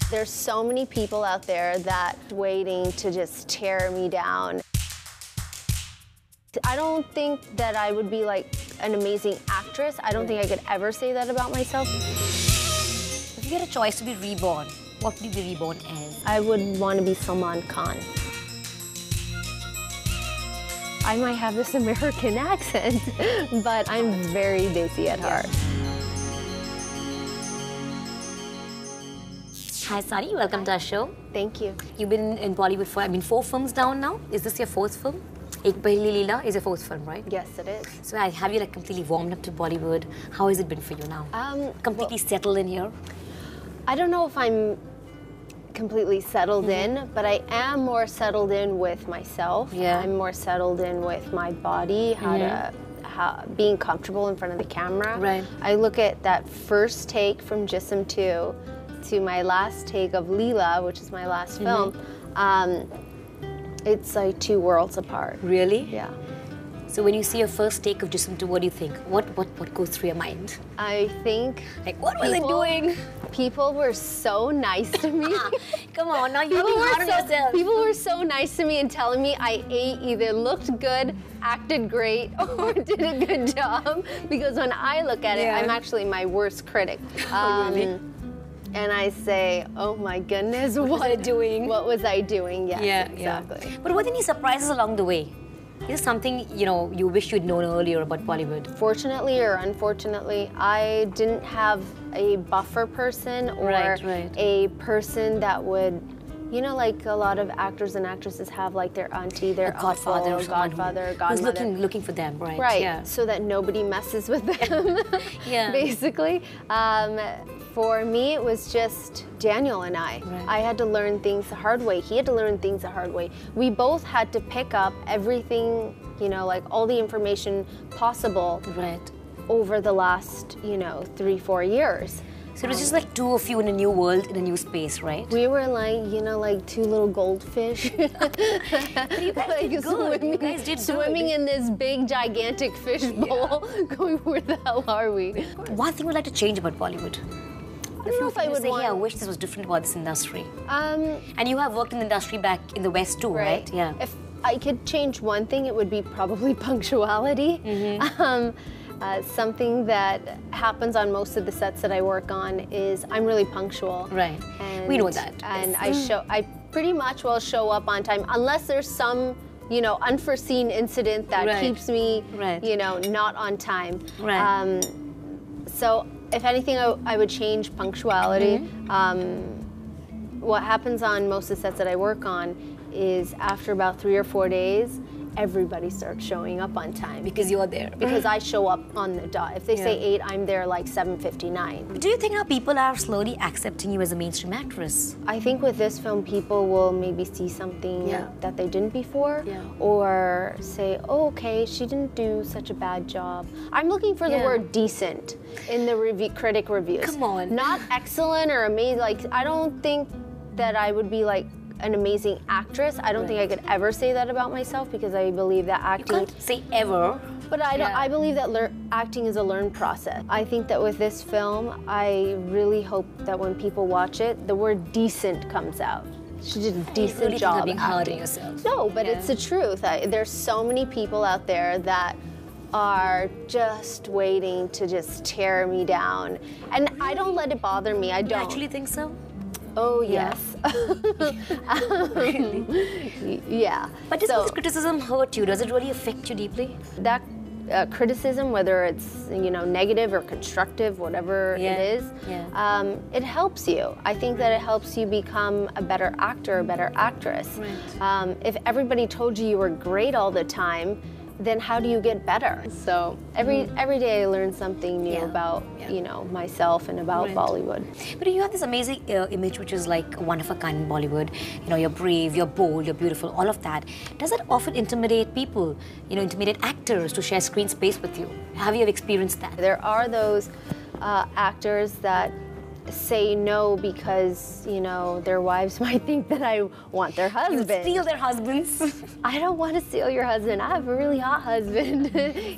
There's so many people out there that waiting to just tear me down. I don't think that I would be like an amazing actress. I don't think I could ever say that about myself. If you had a choice to be reborn, what would you be reborn as? I would want to be Salman Khan. I might have this American accent, but I'm very Desi at heart. Hi, Sari. Welcome to our show. Thank you. You've been in Bollywood for, 4 films down now. Is this your 4th film? Ek Paheli Leela is your 4th film, right? Yes, it is. So have you like completely warmed up to Bollywood? How has it been for you now? Completely settled in here? I don't know if I'm completely settled in, but I am more settled in with myself. Yeah. I'm more settled in with my body, being comfortable in front of the camera. Right. I look at that first take from Jism 2 to my last take of Leela, which is my last film. It's like 2 worlds apart. Really? Yeah. So when you see your first take of Jism 2, what do you think? What goes through your mind? I think... Like, what was I doing? People were so nice to me. Come on, now you're being hard on yourself. People were so nice to me and telling me I either looked good, acted great, or did a good job. Because when I look at it, I'm actually my worst critic. Really? And I say, oh my goodness, what was I doing? What was I doing? Yes, yeah, exactly. Yeah. But were there any surprises along the way? Is there something, you wish you'd known earlier about Bollywood? Fortunately or unfortunately, I didn't have a buffer person or a person that would, like a lot of actors and actresses have like their auntie, their godfather, uncle, godmother. Who's looking for them, right? Right, yeah. So that nobody messes with them, yeah. Basically. For me, it was just Daniel and I. Right. I had to learn things the hard way. He had to learn things the hard way. We both had to pick up everything, like all the information possible over the last, 3-4 years. So it was just like 2 of you in a new world, in a new space, right? We were like, like 2 little goldfish. But you guys did good. You guys did swimming in this big, gigantic fish bowl, going, where the hell are we? One thing we'd like to change about Bollywood. I don't know if I would say, I wish this was different about this industry. And you have worked in the industry back in the West too, right? Yeah. If I could change one thing, it would be probably punctuality. Something that happens on most of the sets that I work on is I'm really punctual. Right. And, we know that. And I pretty much will show up on time unless there's some unforeseen incident that keeps me not on time. Right. So if anything, I would change punctuality. What happens on most of the sets that I work on is after about 3 or 4 days, everybody starts showing up on time. Because you're there. Because I show up on the dot. If they say 8, I'm there like 7:59. Do you think now people are slowly accepting you as a mainstream actress? I think with this film, people will maybe see something that they didn't before, or say, oh, okay, she didn't do such a bad job. I'm looking for the word decent in the critic reviews. Come on. Not excellent or amazing. Like, I don't think that I would be like an amazing actress. I don't think I could ever say that about myself, because I believe that acting... You can't say ever. But I believe that acting is a learned process. I think that with this film, I really hope that when people watch it, the word decent comes out. She did a decent job being hard on acting. yourself. No, but it's the truth. There's so many people out there that are just waiting to just tear me down. And I don't let it bother me. I don't. You actually think so? Oh, yes. Really? Yeah. But does this criticism hurt you? Does it really affect you deeply? That criticism, whether it's negative or constructive, whatever it is, it helps you. I think that it helps you become a better actor, a better actress. Right. If everybody told you were great all the time, then how do you get better? So every day I learn something new about myself and about Bollywood. But you have this amazing image, which is like one of a kind in Bollywood. You're brave, you're bold, you're beautiful, all of that. Does it often intimidate people? Intimidate actors to share screen space with you? Have you ever experienced that? There are those actors that say no because, you know, their wives might think that I want their husband. You steal their husbands. I don't want to steal your husband. I have a really hot husband.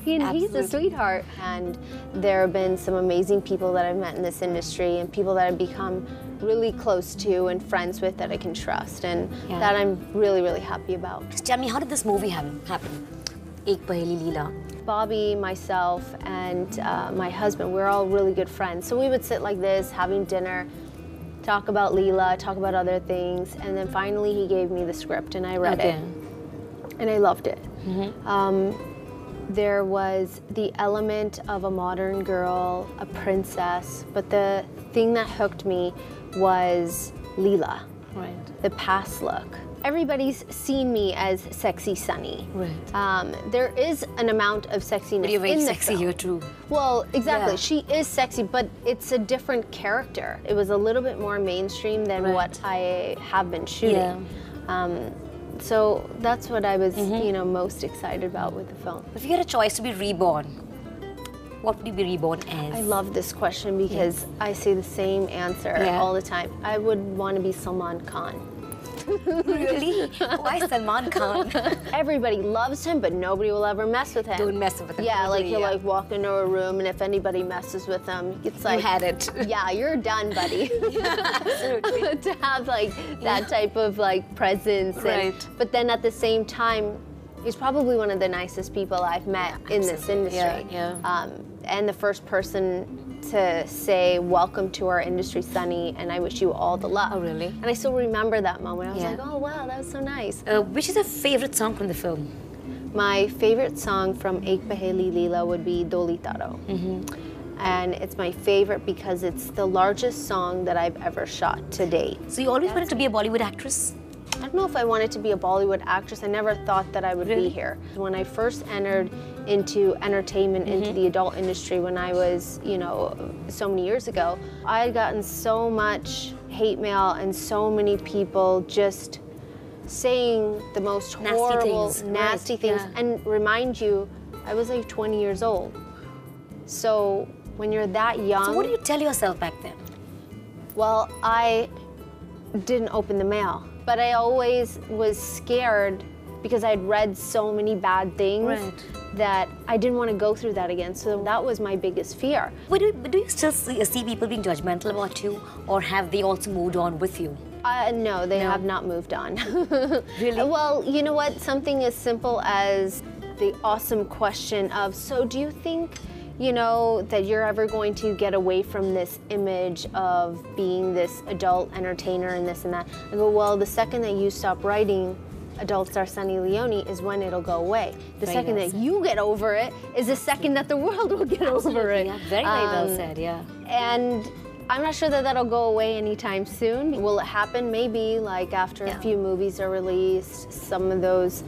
He's a sweetheart. And there have been some amazing people that I've met in this industry and people that I've become really close to and friends with that I can trust, and that I'm really, really happy about. Just tell me, how did this movie happen? Ek Paheli Leela. Bobby, myself, and my husband, we're all really good friends. So we would sit like this, having dinner, talk about Leela, talk about other things, and then finally he gave me the script and I read it. And I loved it. There was the element of a modern girl, a princess, but the thing that hooked me was Leela, the past look. Everybody's seen me as sexy Sunny. There is an amount of sexiness but you're very in the sexy film. Here too. Well, exactly. She is sexy, but it's a different character. It was a little bit more mainstream than what I have been shooting. So that's what I was, you know, most excited about with the film. If you had a choice to be reborn, what would you be reborn as? I love this question because I say the same answer all the time. I would want to be Salman Khan. Really? Why Salman Khan? Everybody loves him, but nobody will ever mess with him. Don't mess with him. Yeah, like he'll like walk into a room, and if anybody messes with him, it's like you had it. Yeah, you're done, buddy. Absolutely. To have like that type of like presence, and, but then at the same time, he's probably one of the nicest people I've met in this industry. And the first person to say, welcome to our industry, Sunny, and I wish you all the luck. Oh, really? And I still remember that moment. I was like, oh, wow, that was so nice. Which is your favorite song from the film? My favorite song from Ek Paheli Leela would be Doli Taro. And it's my favorite because it's the largest song that I've ever shot to date. So you always wanted to be a Bollywood actress? I don't know if I wanted to be a Bollywood actress. I never thought that I would be here. When I first entered into entertainment, into the adult industry when I was, you know, so many years ago, I had gotten so much hate mail and so many people just saying the most horrible, nasty things. And remind you, I was like 20 years old. So when you're that young... So what do you tell yourself back then? Well, I didn't open the mail. But I always was scared because I'd read so many bad things that I didn't want to go through that again. So that was my biggest fear. But do you still see people being judgmental about you, or have they also moved on with you? No, they have not moved on. Really? Well, you know what? Something as simple as the awesome question of, so do you think, you know, that you're ever going to get away from this image of being this adult entertainer and this and that? I go, well, the second that you stop writing adult star Sunny Leone is when it'll go away. The second that you get over it is the second that the world will get over it. Yeah, very, very well said, And I'm not sure that that'll go away anytime soon. Will it happen? Maybe, like after a few movies are released, some of those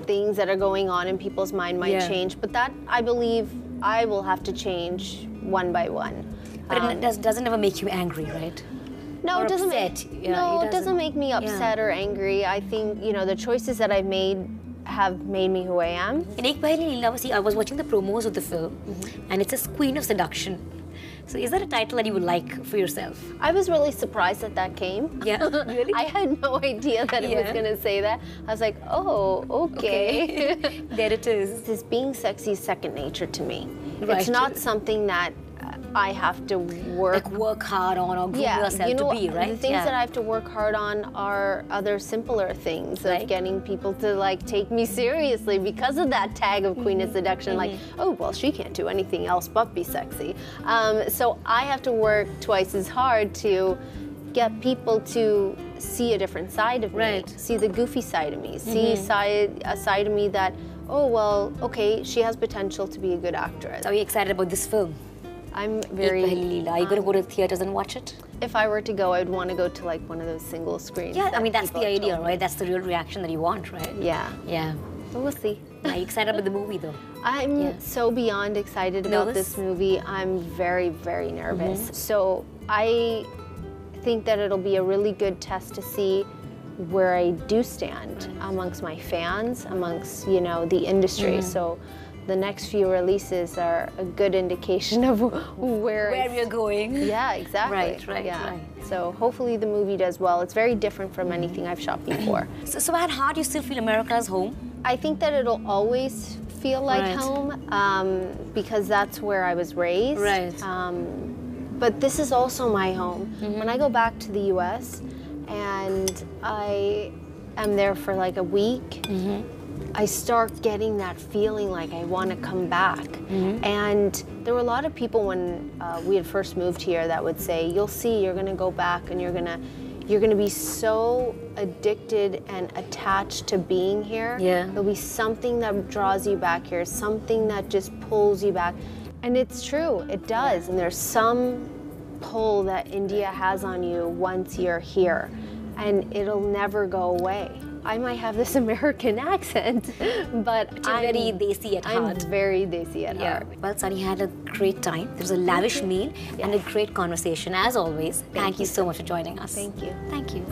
things that are going on in people's mind might change, but that, I believe, I will have to change one by one. But it doesn't ever make you angry, right? No, or it doesn't. it doesn't make me upset or angry. I think, you know, the choices that I've made have made me who I am. In Ek Paheli Leela, I was watching the promos of the film, and it says Queen of Seduction. So is that a title that you would like for yourself? I was really surprised that that came. Yeah, really? I had no idea that it was going to say that. I was like, oh, okay. There it is. This being sexy is second nature to me. It's not something that I have to work hard on or groom yourself to be, right? The things that I have to work hard on are other simpler things of getting people to like take me seriously because of that tag of Queen of Seduction. Like, oh, well, she can't do anything else but be sexy. So I have to work twice as hard to get people to see a different side of me, see the goofy side of me, see a side of me that, oh, well, okay, she has potential to be a good actress. So are you excited about this film? I'm very... Ek Paheli Leela. Are you going to go to the theaters and watch it? If I were to go, I'd want to go to like one of those single screens. Yeah, I mean, that's the idea, right? That's the real reaction that you want, right? Yeah. Yeah. But we'll see. Are you excited about the movie, though? I'm so beyond excited about this movie. I'm very, very nervous. So I think that it'll be a really good test to see where I do stand amongst my fans, amongst, you know, the industry. So the next few releases are a good indication of where we're going. Yeah, exactly. Right. So hopefully the movie does well. It's very different from anything I've shot before. So at heart, you still feel America's home? I think that it'll always feel like home because that's where I was raised. Right. But this is also my home. When I go back to the U.S. and I am there for like a week, I start getting that feeling like I want to come back. And there were a lot of people when we had first moved here that would say, you'll see, you're going to go back and you're going to be so addicted and attached to being here. There'll be something that draws you back here, something that just pulls you back. And it's true, it does. And there's some pull that India has on you once you're here, and it'll never go away. I might have this American accent, but I'm very desi at heart. I'm very desi at heart. Well, Sunny, had a great time. There was a lavish meal and a great conversation, as always. Thank you so much for joining us. Thank you. Thank you.